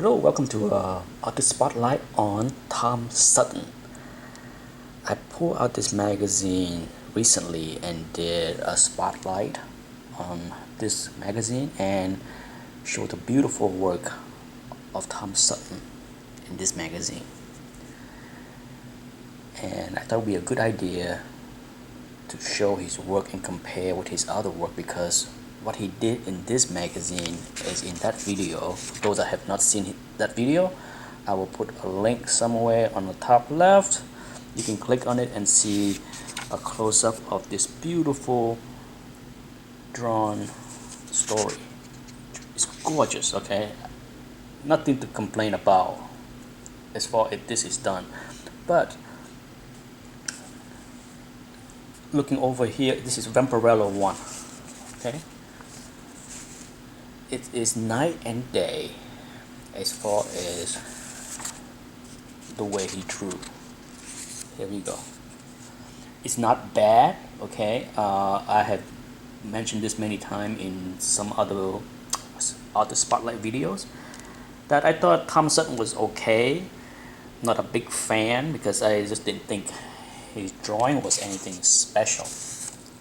Hello, welcome to Artist Spotlight on Tom Sutton. I pulled out this magazine recently and did a spotlight on this magazine and showed the beautiful work of Tom Sutton in this magazine. And I thought it would be a good idea to show his work and compare with his other work, because what he did in this magazine is in that video. For those that have not seen that video, I will put a link somewhere on the top left. You can click on it and see a close-up of this beautiful drawn story. It's gorgeous, okay? Nothing to complain about as far as this is done. But looking over here, this is Vampirella 1, okay? It is night and day as far as the way he drew. Here we go. It's not bad, okay? I have mentioned this many times in some other spotlight videos that I thought Tom Sutton was okay. Not a big fan because I just didn't think his drawing was anything special.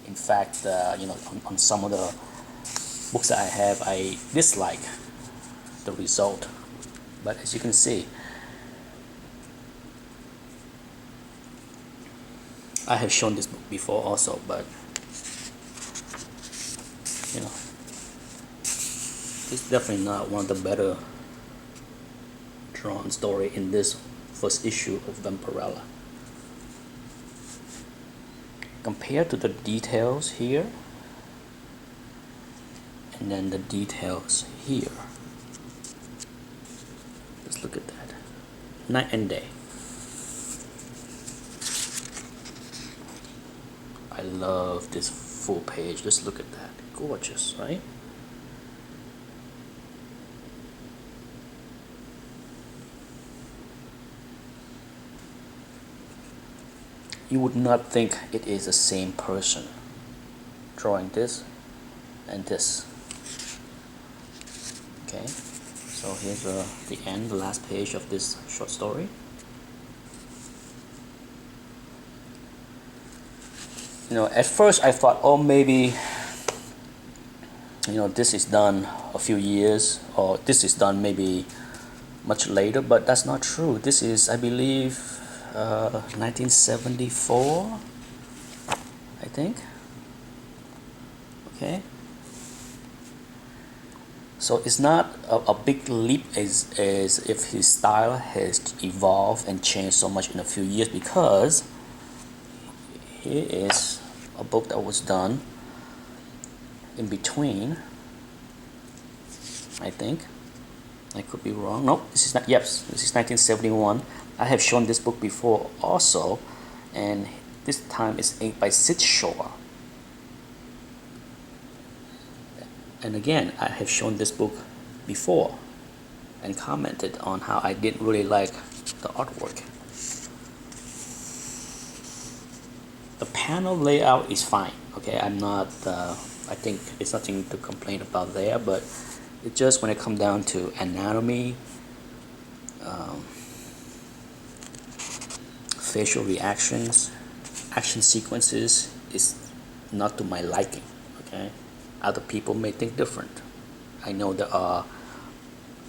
In fact, on some of the books that I have, I dislike the result. But as you can see, I have shown this book before also, but it's definitely not one of the better drawn story in this first issue of Vampirella. Compared to the details here and then the details here, let's look at that. Night and day. I love this full page. Just look at that. Gorgeous, right? You would not think it is the same person drawing this and this. Okay, so here's the end, the last page of this short story. At first I thought, oh, maybe this is done a few years, or this is done maybe much later, but that's not true. This is, I believe, 1974, I think. Okay, so it's not a big leap as if his style has evolved and changed so much in a few years, because here is a book that was done in between, I think. I could be wrong. No, this is not. Yes, this is 1971. I have shown this book before also, and this time it's inked by Sid Shore. And again, I have shown this book before and commented on how I didn't really like the artwork. The panel layout is fine, okay? I'm not, I think it's nothing to complain about there, but it just, when it comes down to anatomy, facial reactions, action sequences, is not to my liking, okay? Other people may think different. I know there are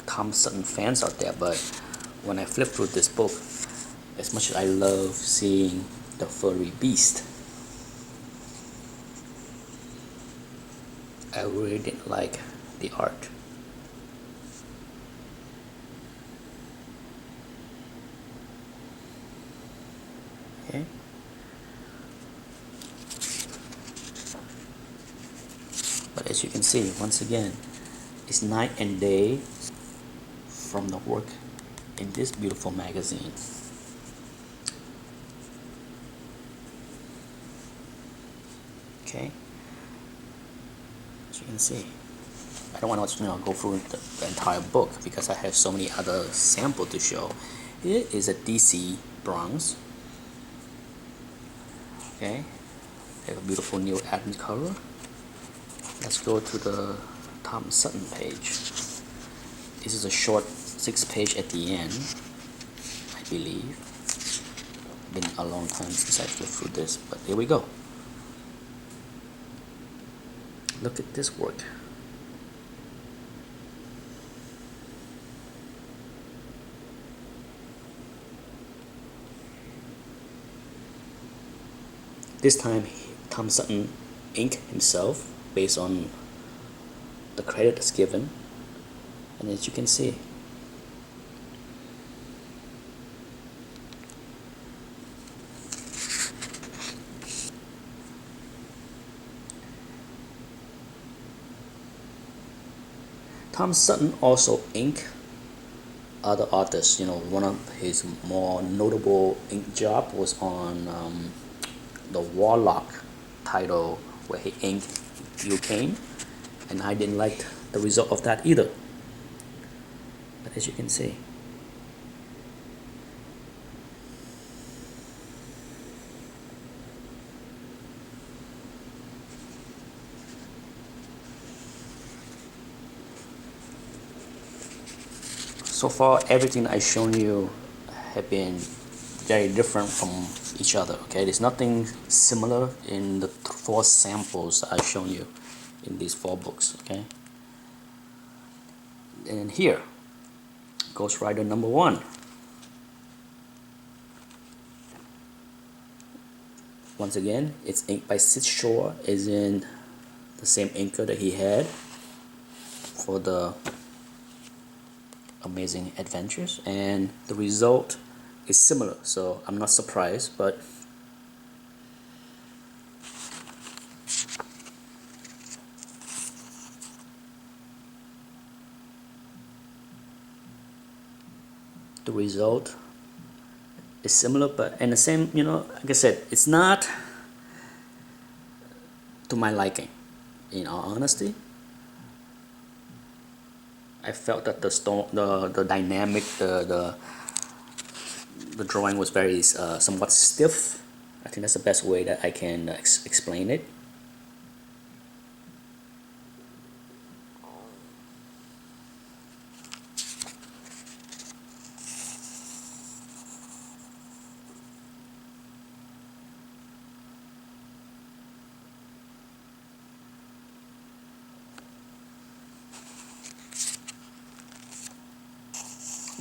Tom Sutton fans out there, but when I flip through this book, as much as I love seeing the furry beast, I really didn't like the art. Okay. But as you can see, once again, it's night and day from the work in this beautiful magazine. Okay, as you can see, I don't want to go through the entire book because I have so many other samples to show. Here is a DC bronze. Okay, they have a beautiful Neil Adams cover. Let's go to the Tom Sutton page. This is a short 6 page at the end, I believe. Been a long time since I flipped through this, but here we go. Look at this work. This time, Tom Sutton inked himself based on the credit that's given, and as you can see, Tom Sutton also inked other artists. One of his more notable ink job was on the Warlock title, where he inked Gil Kane, and I didn't like the result of that either. But as you can see, so far everything I've shown you have been very different from each other. Okay, there's nothing similar in the 4 samples I've shown you in these 4 books. Okay, and here, Ghost Rider number 1. Once again, it's inked by Sid Shore, as in the same inker that he had for the Amazing Adventures, and the result is similar, so I'm not surprised. But the result is similar, but and the same, like I said, it's not to my liking, in all honesty. I felt that the dynamic, the drawing was very somewhat stiff. I think that's the best way that I can explain it.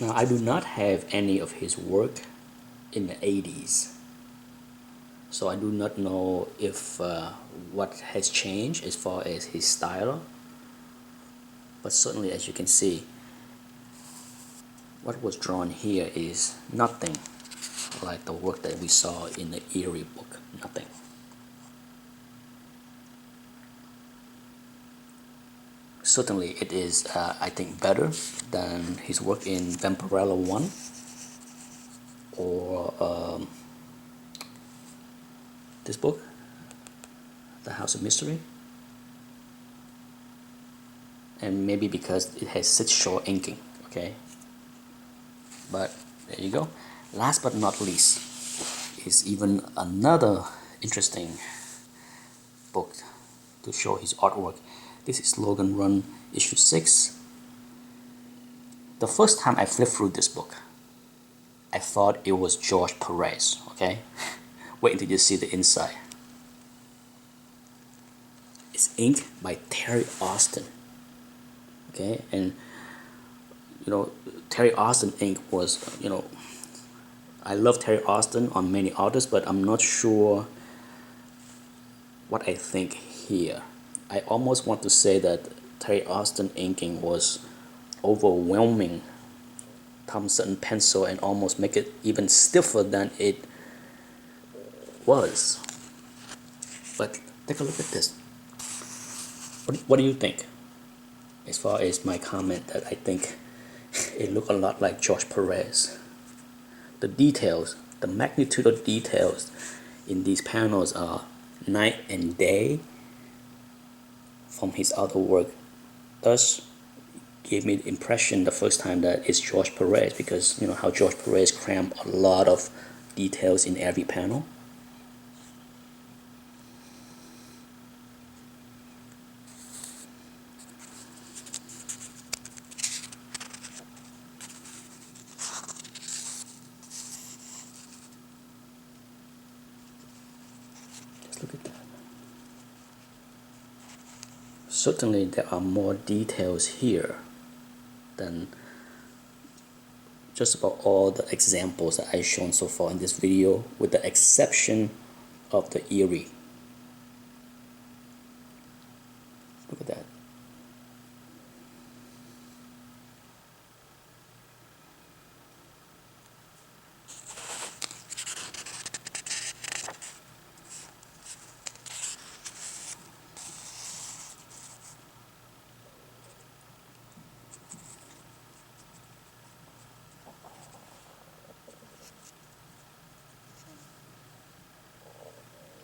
Now, I do not have any of his work in the 80s, so I do not know if what has changed as far as his style, but certainly, as you can see, what was drawn here is nothing like the work that we saw in the Eerie book. Nothing. Certainly it is, I think, better than his work in Vampirella 1 or this book, The House of Mystery. And maybe because it has Sid Shore inking, okay? But there you go. Last but not least is even another interesting book to show his artwork. This is Logan Run issue 6. The first time I flipped through this book, I thought it was George Perez, okay? Wait until you see the inside. It's inked by Terry Austin, okay? And Terry Austin ink was, I love Terry Austin on many artists, but I'm not sure what I think here. I almost want to say that Terry Austin inking was overwhelming Tom Sutton pencil and almost make it even stiffer than it was. But take a look at this. What do you think? As far as my comment that I think it looked a lot like George Perez. The details, the magnitude of details in these panels are night and day from his other work. Thus, gave me the impression the first time that it's George Perez, because how George Perez crammed a lot of details in every panel. certainly there are more details here than just about all the examples that I've shown so far in this video, with the exception of the Erie. Look at that.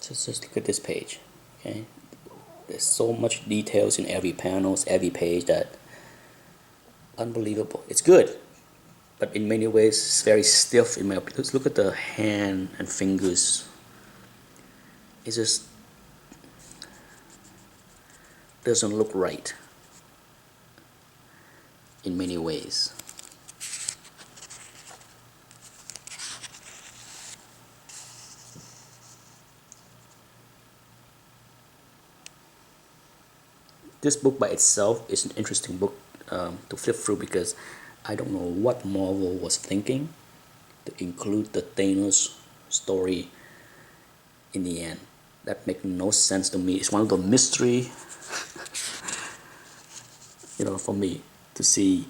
Just look at this page, okay? There's so much details in every panels, every page, that unbelievable. It's good, but in many ways it's very stiff in my opinion. Let's look at the hand and fingers. It just doesn't look right in many ways. This book by itself is an interesting book to flip through, because I don't know what Marvel was thinking to include the Thanos story in the end. That makes no sense to me. It's one of the mystery, for me to see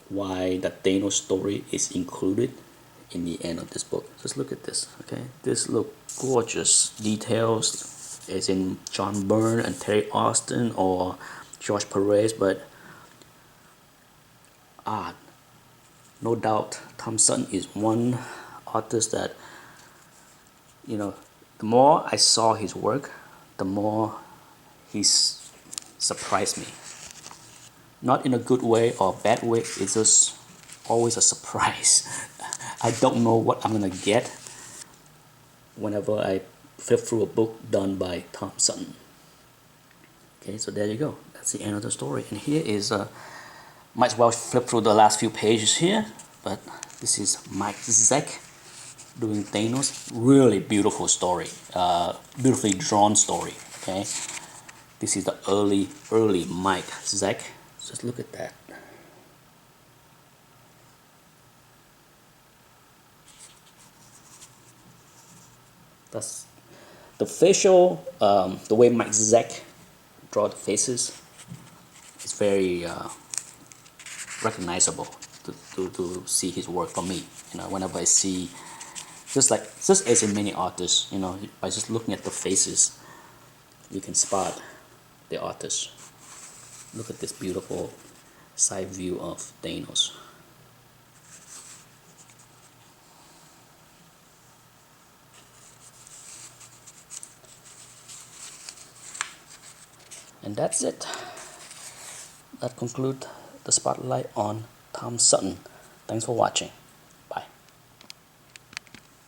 why the Thanos story is included in the end of this book. Just look at this, okay? This look gorgeous. Details as in John Byrne and Terry Austin or George Perez, but art. No doubt Tom Sutton is one artist that, the more I saw his work, the more he's surprised me. Not in a good way or bad way, it's just always a surprise. I don't know what I'm gonna get whenever I flip through a book done by Tom Sutton. Okay, so there you go. That's the end of the story. And here is, might as well flip through the last few pages here, but this is Mike Zeck doing Thanos. Really beautiful story, beautifully drawn story. Okay, this is the early Mike Zeck. Just look at that. That's the facial, the way Mike Zeck draw the faces is very recognizable to see his work for me. Whenever I see, just as in many artists, by just looking at the faces, you can spot the artist. Look at this beautiful side view of Thanos. And that's it. That concludes the spotlight on Tom Sutton. Thanks for watching.